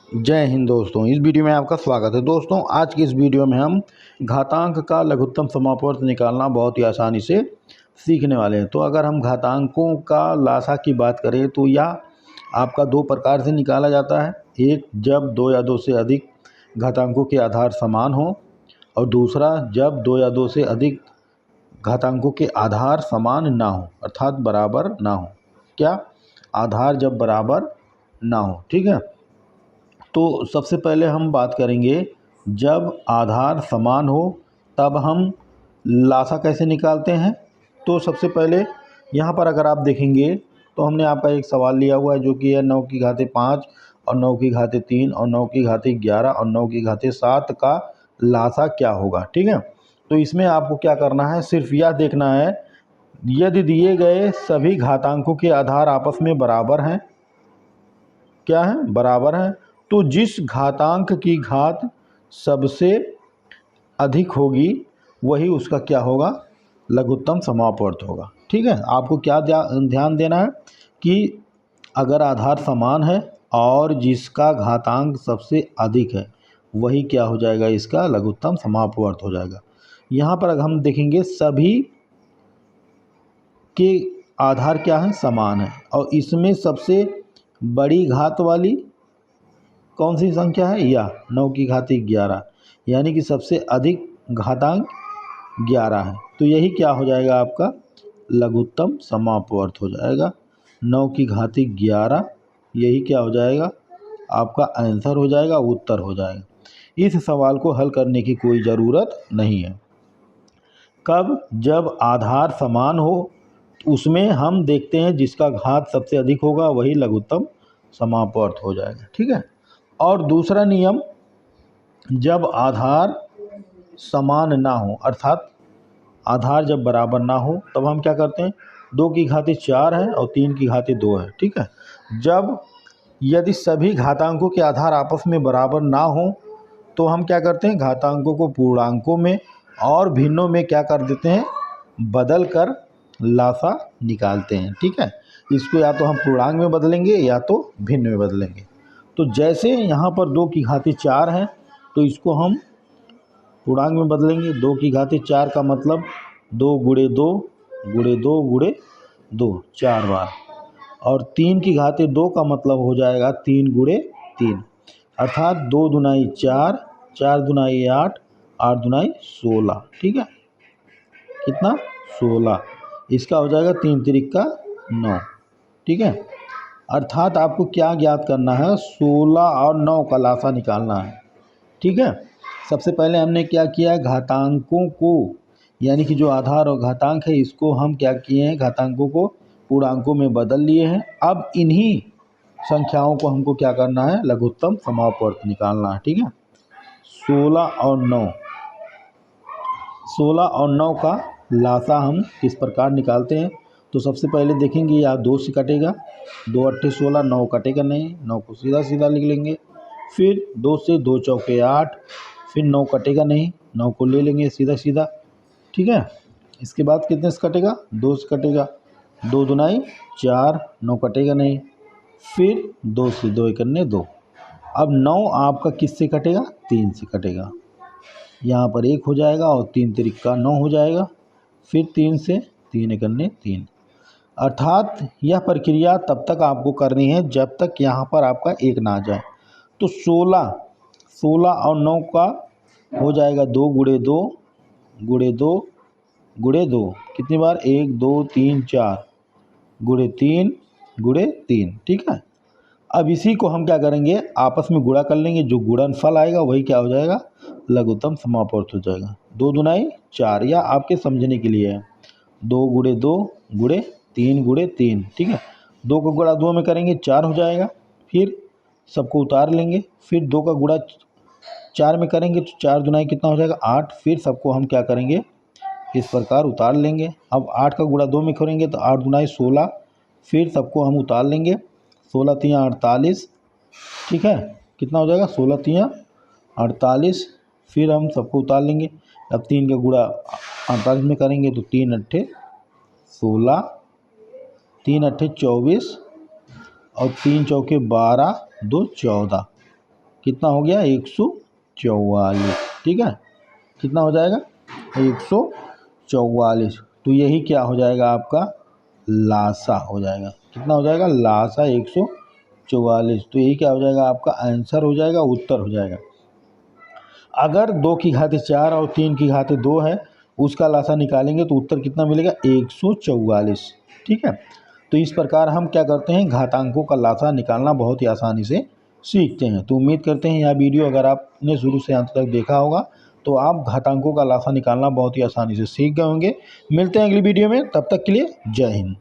जय हिंद दोस्तों, इस वीडियो में आपका स्वागत है। दोस्तों, आज की इस वीडियो में हम घातांक का लघुत्तम समापवर्त निकालना बहुत ही आसानी से सीखने वाले हैं। तो अगर हम घातांकों का लासा की बात करें तो यह आपका दो प्रकार से निकाला जाता है। एक, जब दो या दो से अधिक घातांकों के आधार समान हो, और दूसरा जब दो या दो से अधिक घातांकों के आधार समान ना हो, अर्थात बराबर ना हो। क्या? आधार जब बराबर ना हो। ठीक है, तो सबसे पहले हम बात करेंगे जब आधार समान हो तब हम लासा कैसे निकालते हैं। तो सबसे पहले यहाँ पर अगर आप देखेंगे तो हमने आपका एक सवाल लिया हुआ है जो कि है 9 की घाते 5 और 9 की घाते 3 और 9 की घाते 11 और 9 की घाते 7 का लासा क्या होगा। ठीक है, तो इसमें आपको क्या करना है, सिर्फ यह देखना है यदि दिए गए सभी घातांकों के आधार आपस में बराबर हैं। क्या है? बराबर हैं। तो जिस घातांक की घात सबसे अधिक होगी वही उसका क्या होगा, लघुत्तम समापवर्त होगा। ठीक है, आपको क्या ध्यान देना है कि अगर आधार समान है और जिसका घातांक सबसे अधिक है वही क्या हो जाएगा, इसका लघुत्तम समापवर्त हो जाएगा। यहाँ पर अगर हम देखेंगे सभी के आधार क्या है, समान है, और इसमें सबसे बड़ी घात वाली कौन सी संख्या है, या 9 की घाते 11, यानी कि सबसे अधिक घातांक 11 है। तो यही क्या हो जाएगा, आपका लघुत्तम समापवर्त हो जाएगा। 9 की घाते 11, यही क्या हो जाएगा, आपका आंसर हो जाएगा, उत्तर हो जाएगा। इस सवाल को हल करने की कोई ज़रूरत नहीं है। कब? जब आधार समान हो, उसमें हम देखते हैं जिसका घात सबसे अधिक होगा वही लघुत्तम समापवर्त हो जाएगा। ठीक है, और दूसरा नियम, जब आधार समान ना हो, अर्थात आधार जब बराबर ना हो तब हम क्या करते हैं, 2 की घाते 4 है और 3 की घाते 2 है। ठीक है, जब यदि सभी घातांकों के आधार आपस में बराबर ना हो तो हम क्या करते हैं, घातांकों को पूर्णांकों में और भिन्नों में क्या कर देते हैं, बदल कर लासा निकालते हैं। ठीक है, इसको या तो हम पूर्णांक में बदलेंगे या तो भिन्न में बदलेंगे। तो जैसे यहाँ पर 2 की घाते 4 है तो इसको हम पूर्णांक में बदलेंगे। 2 की घाते 4 का मतलब 2 गुणे 2 गुणे 2 गुणे 2, 4 बार, और 3 की घाते 2 का मतलब हो जाएगा 3 गुणे 3, अर्थात 2 दुनाई 4, 4 दुनाई 8, 8 दुनाई 16। ठीक है, कितना, 16। इसका हो जाएगा 3 तिरिक का 9। ठीक है, अर्थात आपको क्या ज्ञात करना है, 16 और 9 का लासा निकालना है। ठीक है, सबसे पहले हमने क्या किया, घातांकों को, यानी कि जो आधार और घातांक है इसको हम क्या किए हैं, घातांकों को पूर्णांकों में बदल लिए हैं। अब इन्हीं संख्याओं को हमको क्या करना है, लघुत्तम समापवर्त निकालना है। ठीक है, 16 और 9, 16 और 9 का लासा हम किस प्रकार निकालते हैं। तो सबसे पहले देखेंगे यहाँ 2 से कटेगा, 2 अट्ठे 16, 9 कटेगा नहीं, 9 को सीधा सीधा लिख लेंगे। फिर 2 से 2 चौके 8, फिर 9 कटेगा नहीं, 9 को ले लेंगे सीधा सीधा। ठीक है, इसके बाद कितने से कटेगा, 2 से कटेगा, 2 दुनाई 4, 9 कटेगा नहीं, फिर 2 से 2 करने 2। अब 9 आपका किस से कटेगा, 3 से कटेगा, यहाँ पर 1 हो जाएगा और 3 तिरिक का 9 हो जाएगा, फिर 3 से 3 करने 3। अर्थात यह प्रक्रिया तब तक आपको करनी है जब तक यहाँ पर आपका 1 ना आ जाए। तो 16 और 9 का हो जाएगा 2 गुणे 2 गुणे 2 गुणे 2, कितनी बार, 1 2 3 4, गुणे 3 गुणे 3। ठीक है, अब इसी को हम क्या करेंगे, आपस में गुणा कर लेंगे, जो गुणनफल आएगा वही क्या हो जाएगा, लघुत्तम समापवर्त हो जाएगा। 2 दुनाई 4, या आपके समझने के लिए है, 2 गुणे 2 गुणे 3 गुणे 3। ठीक है, 2 का गुणा 2 में करेंगे 4 हो जाएगा, फिर सबको उतार लेंगे, फिर 2 का गुणा 4 में करेंगे तो 4 दुनाई कितना हो जाएगा, 8, फिर सबको हम क्या करेंगे, इस प्रकार उतार लेंगे। अब 8 का गुणा 2 में करेंगे तो 8 दुनाई 16, फिर सबको हम उतार लेंगे, 16 तियाँ 48। ठीक है, कितना हो जाएगा, 16 तियाँ 48, फिर हम सबको उतार लेंगे। अब 3 का गुणा 48 में करेंगे तो 3 अट्ठे 16, 3 अट्ठे 24, और 3 चौके 12, 2 14। कितना हो गया 144, ठीक है। कितना हो जाएगा 144। तो यही क्या हो जाएगा आपका लासा हो जाएगा। कितना हो जाएगा लासा 144। तो यही क्या हो जाएगा आपका आंसर हो जाएगा, उत्तर हो जाएगा। अगर 2 की घात 4 और 3 की घात 2 है उसका लासा निकालेंगे तो उत्तर कितना मिलेगा 144, ठीक है। तो इस प्रकार हम क्या करते हैं घातांकों का लासा निकालना बहुत ही आसानी से सीखते हैं। तो उम्मीद करते हैं यह वीडियो अगर आपने शुरू से अंत तक देखा होगा तो आप घातांकों का लासा निकालना बहुत ही आसानी से सीख गए होंगे। मिलते हैं अगली वीडियो में, तब तक के लिए जय हिंद।